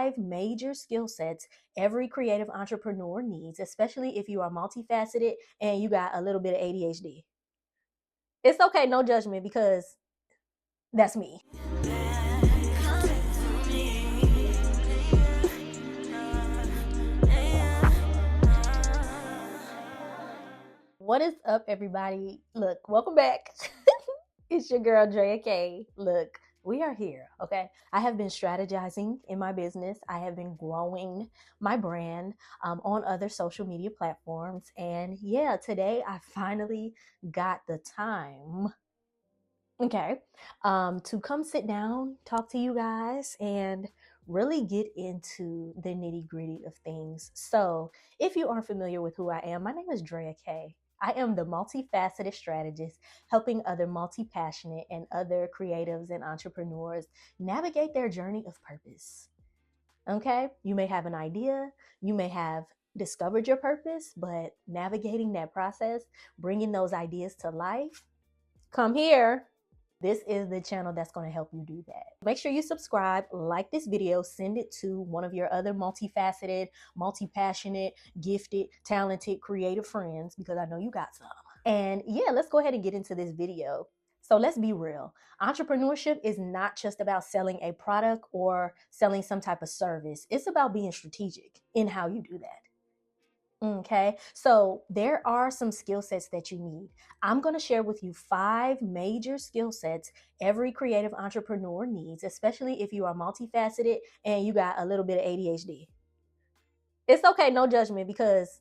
5 major skill sets every creative entrepreneur needs, especially if you are multifaceted and you got a little bit of ADHD. It's okay, no judgment, because that's me. What is up, everybody? Look, welcome back. It's your girl, Drea. Look, we are here, okay? I have been strategizing in my business. I have been growing my brand on other social media platforms. And yeah, today I finally got the time, okay, to come sit down, talk to you guys, and really get into the nitty gritty of things. So if you aren't familiar with who I am, my name is Drea K. I am the multifaceted strategist helping other multi-passionate and other creatives and entrepreneurs navigate their journey of purpose. Okay, you may have an idea, you may have discovered your purpose, but navigating that process, bringing those ideas to life, come here. This is the channel that's going to help you do that. Make sure you subscribe, like this video, send it to one of your other multifaceted, multi-passionate, gifted, talented, creative friends, because I know you got some. And yeah, let's go ahead and get into this video. So let's be real. Entrepreneurship is not just about selling a product or selling some type of service. It's about being strategic in how you do that. Okay, so there are some skill sets that you need. I'm going to share with you 5 major skill sets every creative entrepreneur needs, especially if you are multifaceted and you got a little bit of ADHD. It's okay, no judgment, because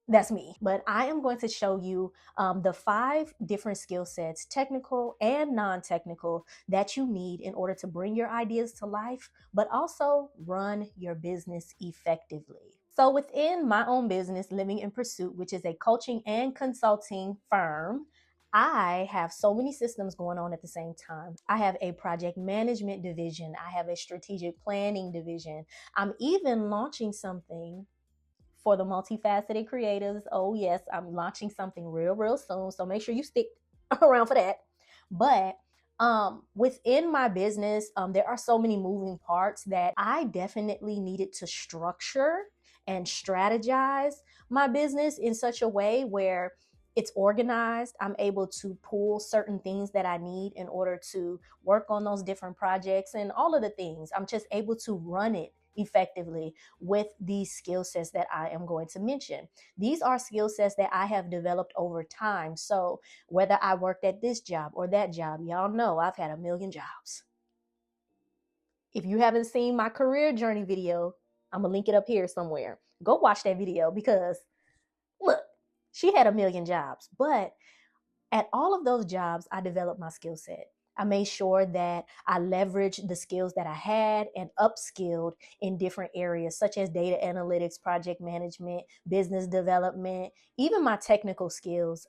that's me. But I am going to show you the 5 different skill sets, technical and non-technical, that you need in order to bring your ideas to life, but also run your business effectively. So within my own business, Living in Pursuit, which is a coaching and consulting firm, I have so many systems going on at the same time. I have a project management division. I have a strategic planning division. I'm even launching something for the multifaceted creatives. Oh yes, I'm launching something real soon. So make sure you stick around for that. But within my business, there are so many moving parts that I definitely needed to structure and strategize my business in such a way where it's organized. I'm able to pull certain things that I need in order to work on those different projects and all of the things. I'm just able to run it effectively with these skill sets that I am going to mention. These are skill sets that I have developed over time. So whether I worked at this job or that job, y'all know I've had a million jobs. If you haven't seen my career journey video, I'm gonna link it up here somewhere. Go watch that video, because look, she had a million jobs. But at all of those jobs, I developed my skill set. I made sure that I leveraged the skills that I had and upskilled in different areas, such as data analytics, project management, business development, even my technical skills,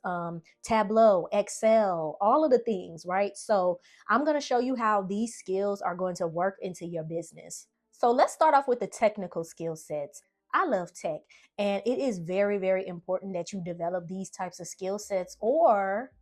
Tableau, Excel, all of the things, right? So I'm going to show you how these skills are going to work into your business. So let's start off with the technical skill sets. I love tech, and it is very important that you develop these types of skill sets, or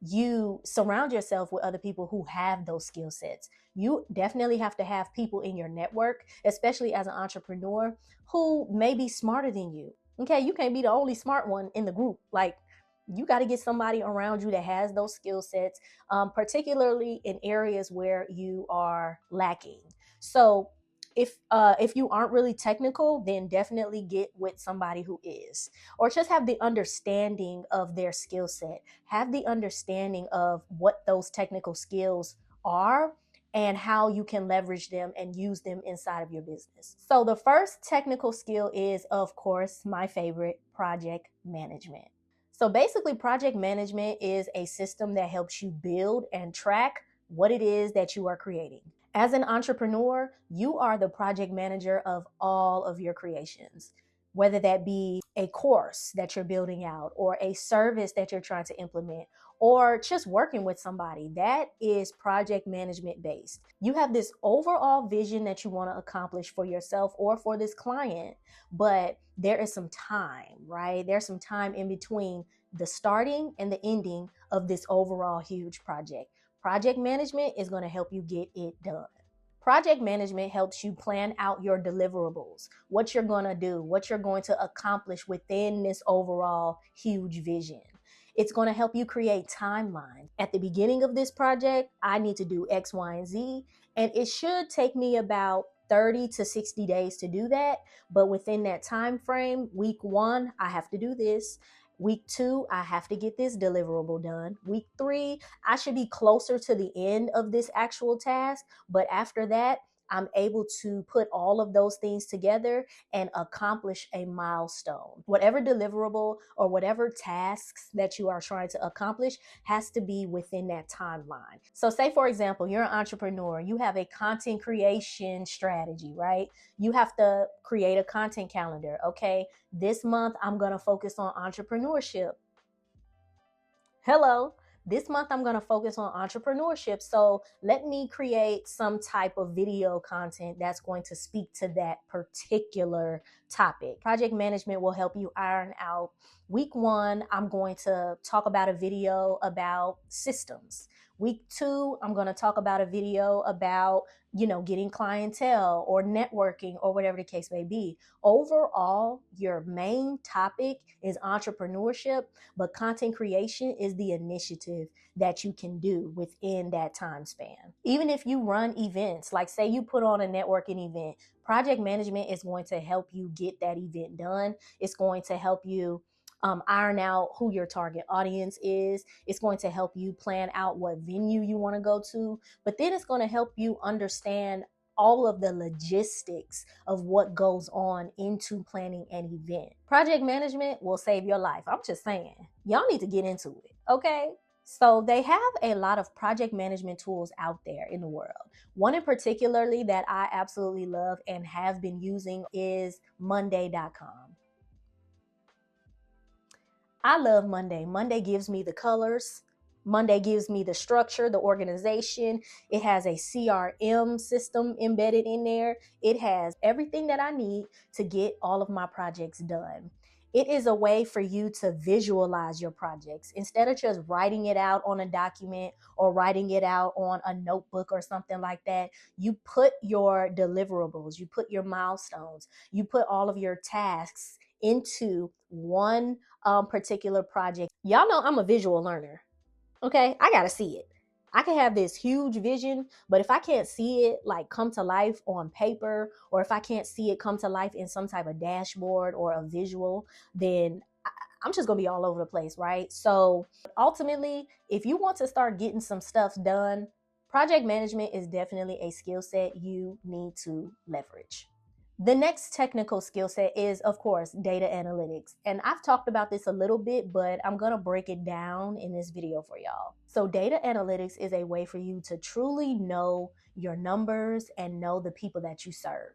you surround yourself with other people who have those skill sets. You definitely have to have people in your network, especially as an entrepreneur, who may be smarter than you. Okay, you can't be the only smart one in the group. Like, you got to get somebody around you that has those skill sets, particularly in areas where you are lacking. So if you aren't really technical, then definitely get with somebody who is, or just have the understanding of their skill set, have the understanding of what those technical skills are and how you can leverage them and use them inside of your business. So the first technical skill is, of course, my favorite, project management. So basically, project management is a system that helps you build and track what it is that you are creating. As an entrepreneur, you are the project manager of all of your creations, whether that be a course that you're building out, or a service that you're trying to implement, or just working with somebody. That is project management based. You have this overall vision that you want to accomplish for yourself or for this client, but there is some time, right? There's some time in between the starting and the ending of this overall huge project. Project management is going to help you get it done. Project management helps you plan out your deliverables, what you're going to do, what you're going to accomplish within this overall huge vision. It's going to help you create timelines. At the beginning of this project, I need to do X, Y, and Z, and it should take me about 30 to 60 days to do that. But within that time frame, week 1, I have to do this. Week 2, I have to get this deliverable done. Week 3, I should be closer to the end of this actual task. But after that, I'm able to put all of those things together and accomplish a milestone. Whatever deliverable or whatever tasks that you are trying to accomplish has to be within that timeline. So say, for example, you're an entrepreneur, you have a content creation strategy, right? You have to create a content calendar. Okay, this month I'm going to focus on entrepreneurship. Hello. This month I'm going to focus on entrepreneurship. So let me create some type of video content that's going to speak to that particular topic. Project management will help you iron out. Week 1, I'm going to talk about a video about systems. Week 2, I'm going to talk about a video about, getting clientele or networking or whatever the case may be. Overall, your main topic is entrepreneurship, but content creation is the initiative that you can do within that time span. Even if you run events, like say you put on a networking event, project management is going to help you get that event done. It's going to help you iron out who your target audience is. It's going to help you plan out what venue you want to go to, but then it's going to help you understand all of the logistics of what goes on into planning an event. Project management will save your life. I'm just saying, y'all need to get into it, okay? So they have a lot of project management tools out there in the world. One in particularly that I absolutely love and have been using is Monday.com. I love Monday. Monday gives me the colors. Monday gives me the structure, the organization. It has a CRM system embedded in there. It has everything that I need to get all of my projects done. It is a way for you to visualize your projects instead of just writing it out on a document or writing it out on a notebook or something like that. You put your deliverables, you put your milestones, you put all of your tasks into one particular project. Y'all know I'm a visual learner. Okay, I gotta see it. I can have this huge vision, but if I can't see it like come to life on paper, or if I can't see it come to life in some type of dashboard or a visual, then I'm just gonna be all over the place, right? So ultimately, if you want to start getting some stuff done, project management is definitely a skill set you need to leverage. The next technical skill set is, of course, data analytics. And I've talked about this a little bit, but I'm going to break it down in this video for y'all. So data analytics is a way for you to truly know your numbers and know the people that you serve.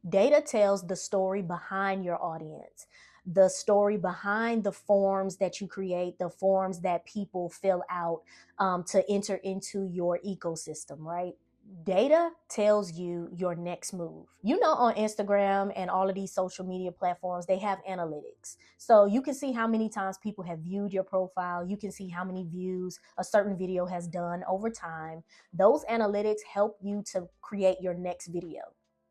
Data tells the story behind your audience, the story behind the forms that you create, the forms that people fill out to enter into your ecosystem, right? Data tells you your next move. On Instagram and all of these social media platforms, they have analytics. So you can see how many times people have viewed your profile. You can see how many views a certain video has done over time. Those analytics help you to create your next video.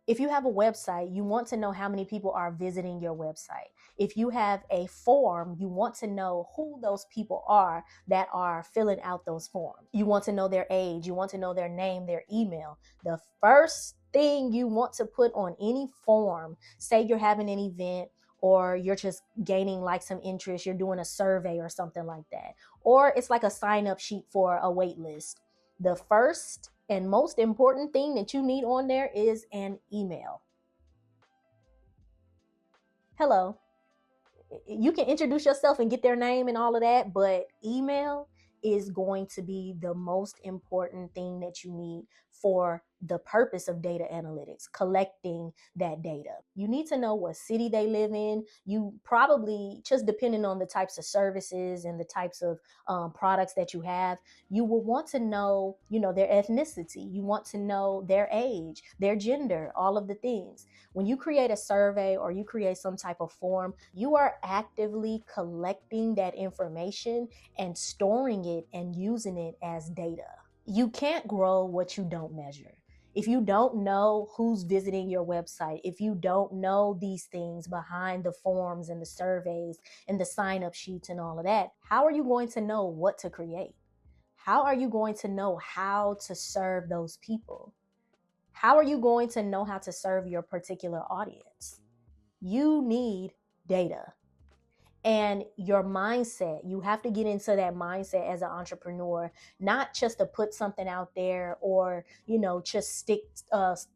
If you have a website, you want to know how many people are visiting your website. If you have a form, you want to know who those people are that are filling out those forms. You want to know their age. You want to know their name, their email. The first thing you want to put on any form, say you're having an event or you're just gaining like some interest, you're doing a survey or something like that, or it's like a sign-up sheet for a wait list. The first and most important thing that you need on there is an email. Hello. You can introduce yourself and get their name and all of that, but email is going to be the most important thing that you need for the purpose of data analytics, collecting that data. You need to know what city they live in. You probably, just depending on the types of services and the types of products that you have, you will want to know, their ethnicity. You want to know their age, their gender, all of the things. When you create a survey or you create some type of form, you are actively collecting that information and storing it and using it as data. You can't grow what you don't measure. If you don't know who's visiting your website, if you don't know these things behind the forms and the surveys and the sign-up sheets and all of that, how are you going to know what to create? How are you going to know how to serve those people? How are you going to know how to serve your particular audience? You need data. And your mindset, you have to get into that mindset as an entrepreneur, not just to put something out there or, just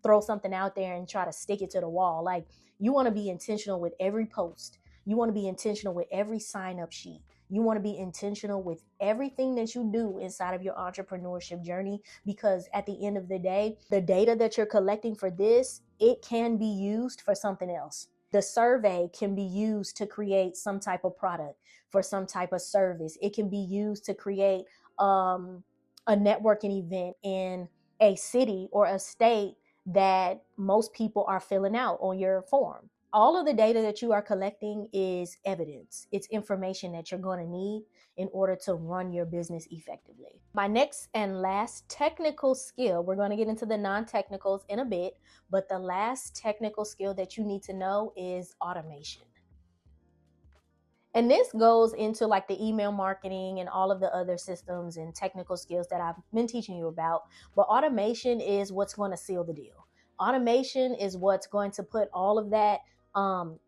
throw something out there and try to stick it to the wall. Like, you want to be intentional with every post. You want to be intentional with every sign up sheet. You want to be intentional with everything that you do inside of your entrepreneurship journey, because at the end of the day, the data that you're collecting for this, it can be used for something else. The survey can be used to create some type of product, for some type of service. It can be used to create a networking event in a city or a state that most people are filling out on your form. All of the data that you are collecting is evidence. It's information that you're going to need in order to run your business effectively. My next and last technical skill, we're going to get into the non-technicals in a bit, but the last technical skill that you need to know is automation. And this goes into like the email marketing and all of the other systems and technical skills that I've been teaching you about. But automation is what's going to seal the deal. Automation is what's going to put all of that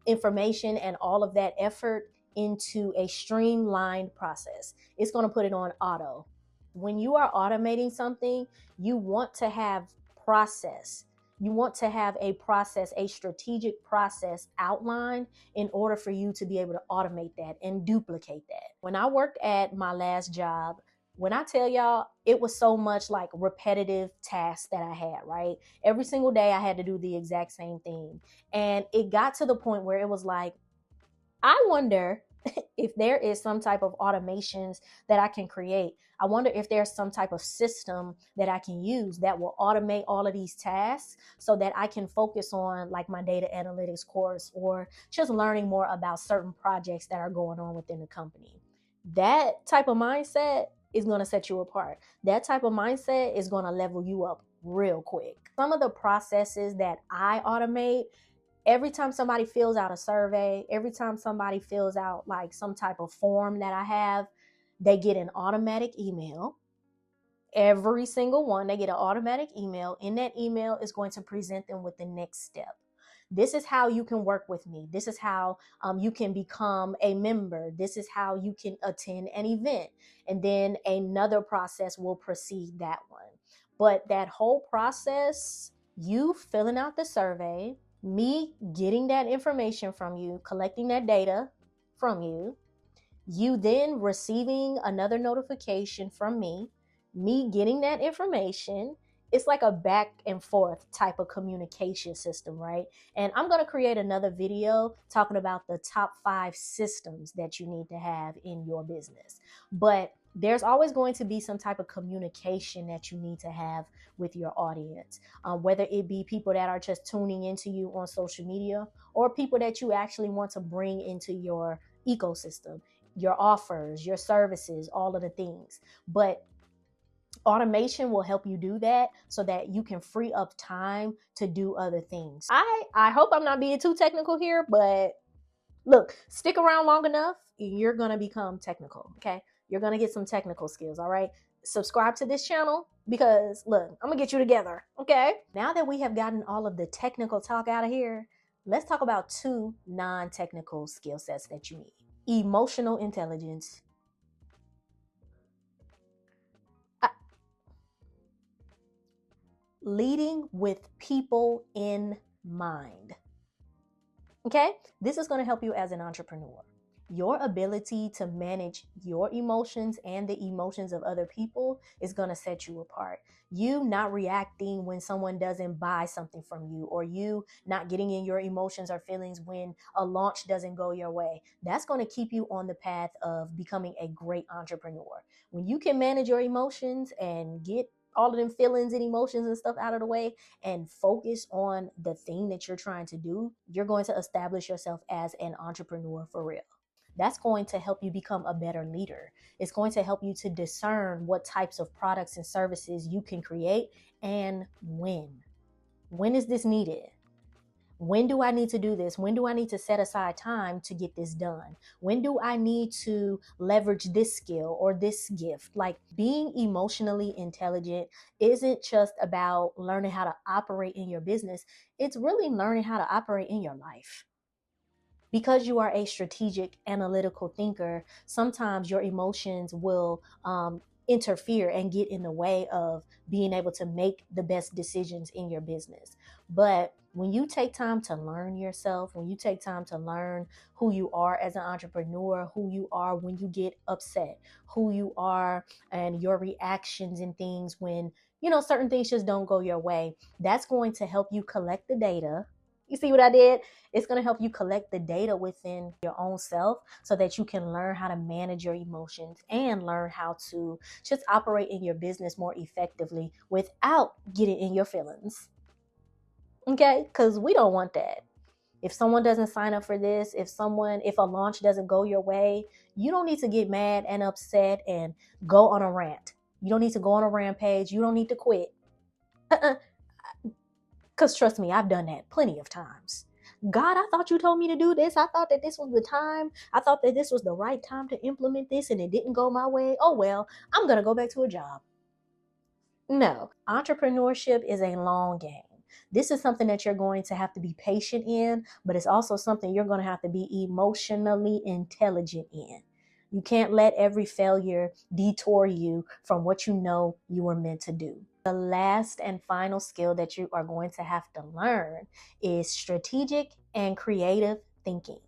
information and all of that effort into a streamlined process. It's going to put it on auto. When you are automating something, you want to have process. You want to have a process, a strategic process outlined in order for you to be able to automate that and duplicate that. When I worked at my last job, when I tell y'all, it was so much like repetitive tasks that I had, right? Every single day I had to do the exact same thing. And it got to the point where it was like, I wonder if there is some type of automations that I can create. I wonder if there's some type of system that I can use that will automate all of these tasks so that I can focus on like my data analytics course or just learning more about certain projects that are going on within the company. That type of mindset is going to set you apart. That type of mindset is going to level you up real quick. Some of the processes that I automate, every time somebody fills out a survey, every time somebody fills out like some type of form that I have, they get an automatic email. Every single one, they get an automatic email. In that email is going to present them with the next step. This is how you can work with me. This is how you can become a member. This is how you can attend an event. And then another process will precede that one. But that whole process, you filling out the survey, me getting that information from you, collecting that data from you, you then receiving another notification from me getting that information. It's like a back and forth type of communication system, right? And I'm going to create another video talking about the top 5 systems that you need to have in your business. But there's always going to be some type of communication that you need to have with your audience, whether it be people that are just tuning into you on social media or people that you actually want to bring into your ecosystem, your offers, your services, all of the things. But automation will help you do that so that you can free up time to do other things. I hope I'm not being too technical here, but look, stick around long enough, you're going to become technical, okay? You're going to get some technical skills, all right? Subscribe to this channel because, look, I'm going to get you together, okay? Now that we have gotten all of the technical talk out of here, let's talk about 2 non-technical skill sets that you need. Emotional intelligence. Leading with people in mind. Okay? This is going to help you as an entrepreneur. Your ability to manage your emotions and the emotions of other people is going to set you apart. You not reacting when someone doesn't buy something from you, or you not getting in your emotions or feelings when a launch doesn't go your way. That's going to keep you on the path of becoming a great entrepreneur. When you can manage your emotions and get all of them feelings and emotions and stuff out of the way and focus on the thing that you're trying to do, you're going to establish yourself as an entrepreneur for real. That's going to help you become a better leader. It's going to help you to discern what types of products and services you can create and when. When is this needed? When do I need to do this? When do I need to set aside time to get this done? When do I need to leverage this skill or this gift? Like, being emotionally intelligent isn't just about learning how to operate in your business. It's really learning how to operate in your life. Because you are a strategic, analytical thinker, sometimes your emotions will interfere and get in the way of being able to make the best decisions in your business. But when you take time to learn yourself, when you take time to learn who you are as an entrepreneur, who you are when you get upset, who you are and your reactions and things when, certain things just don't go your way, that's going to help you collect the data. You see what I did? It's going to help you collect the data within your own self so that you can learn how to manage your emotions and learn how to just operate in your business more effectively without getting in your feelings. Okay? Because we don't want that. If someone doesn't sign up for this, if a launch doesn't go your way, you don't need to get mad and upset and go on a rant. You don't need to go on a rampage. You don't need to quit. Because trust me, I've done that plenty of times. God, I thought you told me to do this. I thought that this was the time. I thought that this was the right time to implement this and it didn't go my way. Oh, well, I'm going to go back to a job. No, entrepreneurship is a long game. This is something that you're going to have to be patient in, but it's also something you're going to have to be emotionally intelligent in. You can't let every failure detour you from what you know you were meant to do. The last and final skill that you are going to have to learn is strategic and creative thinking.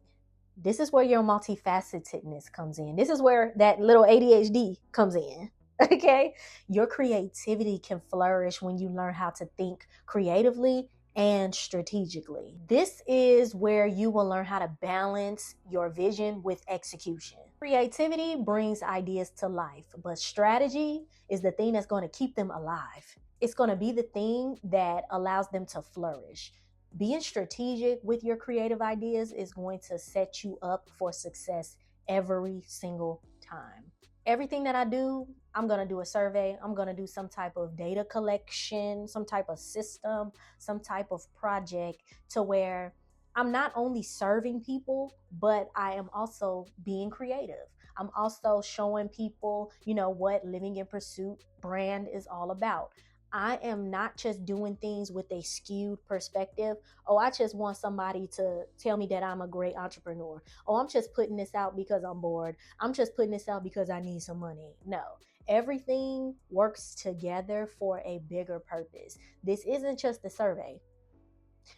This is where your multifacetedness comes in. This is where that little ADHD comes in. Okay? Your creativity can flourish when you learn how to think creatively and strategically. This is where you will learn how to balance your vision with execution. Creativity brings ideas to life, but strategy is the thing that's going to keep them alive. It's going to be the thing that allows them to flourish. Being strategic with your creative ideas is going to set you up for success every single time. Everything that I do, I'm going to do a survey. I'm going to do some type of data collection, some type of system, some type of project to where I'm not only serving people, but I am also being creative. I'm also showing people, what Living in Pursuit brand is all about. I am not just doing things with a skewed perspective. Oh, I just want somebody to tell me that I'm a great entrepreneur. Oh, I'm just putting this out because I'm bored. I'm just putting this out because I need some money. No, everything works together for a bigger purpose. This isn't just a survey.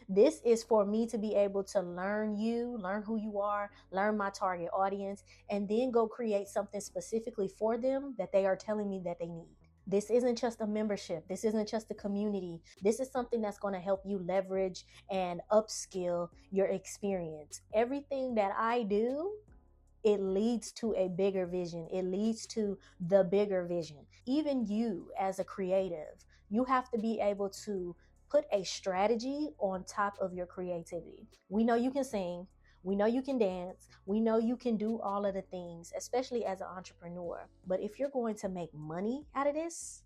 This is for me to be able to learn who you are, learn my target audience, and then go create something specifically for them that they are telling me that they need. This isn't just a membership. This isn't just a community. This is something that's going to help you leverage and upskill your experience. Everything that I do, it leads to a bigger vision. It leads to the bigger vision. Even you as a creative, you have to be able to put a strategy on top of your creativity. We know you can sing. We know you can dance. We know you can do all of the things, especially as an entrepreneur. But if you're going to make money out of this,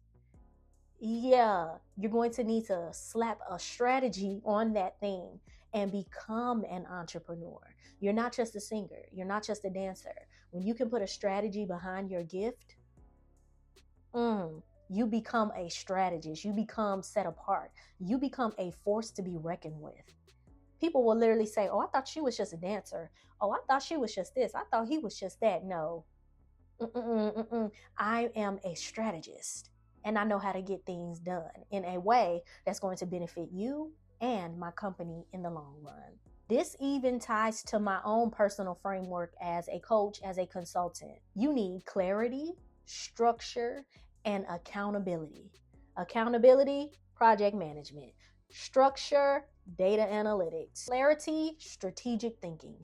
yeah, you're going to need to slap a strategy on that thing and become an entrepreneur. You're not just a singer. You're not just a dancer. When you can put a strategy behind your gift, you become a strategist. You become set apart. You become a force to be reckoned with. People will literally say, oh, I thought she was just a dancer. Oh, I thought she was just this. I thought he was just that. No. I am a strategist and I know how to get things done in a way that's going to benefit you and my company in the long run. This even ties to my own personal framework as a coach, as a consultant. You need clarity, structure, and accountability. Accountability, project management. Structure, data analytics. Clarity, strategic thinking.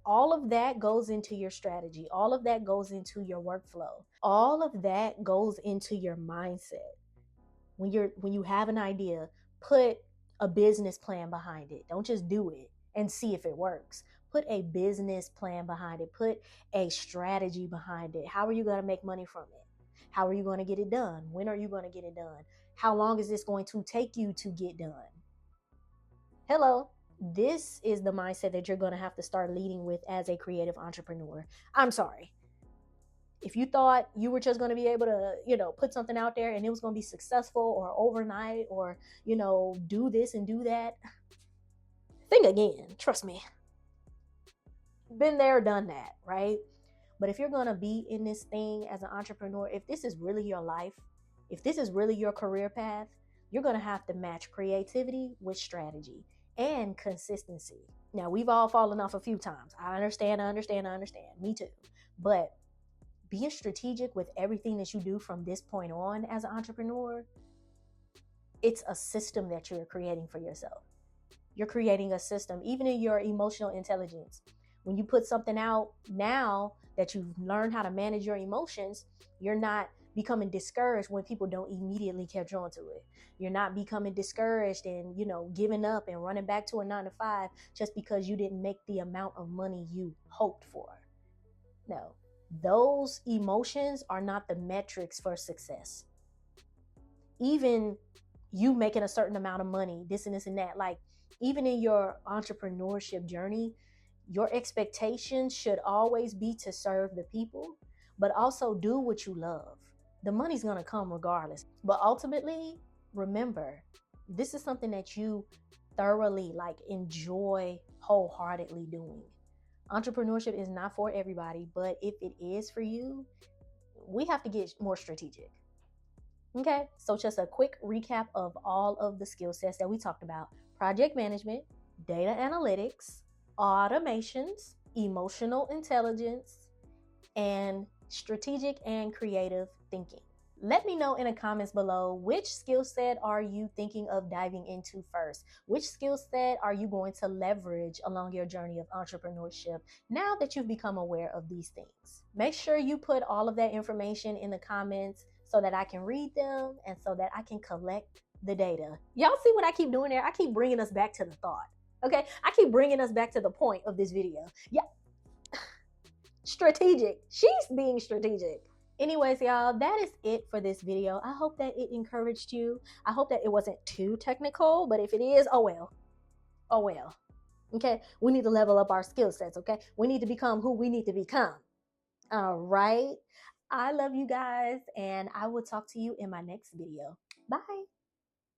All of that goes into your strategy. All of that goes into your workflow. All of that goes into your mindset. When you have an idea, put a business plan behind it. Don't just do it and see if it works. Put a business plan behind it. Put a strategy behind it. How are you going to make money from it? How are you going to get it done? When are you going to get it done? How long is this going to take you to get done? Hello. This is the mindset that you're going to have to start leading with as a creative entrepreneur. I'm sorry. If you thought you were just going to be able to, put something out there and it was going to be successful or overnight or, do this and do that, think again. Trust me. Been there, done that, right? But if you're going to be in this thing as an entrepreneur, if this is really your life, if this is really your career path, you're going to have to match creativity with strategy and consistency. Now, we've all fallen off a few times. I understand. Me too. But being strategic with everything that you do from this point on as an entrepreneur, it's a system that you're creating for yourself. You're creating a system, even in your emotional intelligence. When you put something out now that you've learned how to manage your emotions, you're not becoming discouraged when people don't immediately catch on to it. You're not becoming discouraged and, giving up and running back to a 9-to-5 just because you didn't make the amount of money you hoped for. No, those emotions are not the metrics for success. Even you making a certain amount of money, this and this and that, like even in your entrepreneurship journey, your expectations should always be to serve the people, but also do what you love. The money's going to come regardless. But ultimately, remember, this is something that you thoroughly enjoy wholeheartedly doing. Entrepreneurship is not for everybody, but if it is for you, we have to get more strategic. Okay, so just a quick recap of all of the skill sets that we talked about: project management, data analytics, automations, emotional intelligence, and strategic and creative thinking. Let me know in the comments below, which skill set are you thinking of diving into first? Which skill set are you going to leverage along your journey of entrepreneurship now that you've become aware of these things? Make sure you put all of that information in the comments so that I can read them and so that I can collect the data. Y'all see what I keep doing there? I keep bringing us back to the thought. Okay, I keep bringing us back to the point of this video. Yeah, strategic. She's being strategic. Anyways, y'all, that is it for this video. I hope that it encouraged you. I hope that it wasn't too technical, but if it is, oh well. Oh well. Okay, we need to level up our skill sets, okay? We need to become who we need to become. All right. I love you guys, and I will talk to you in my next video. Bye.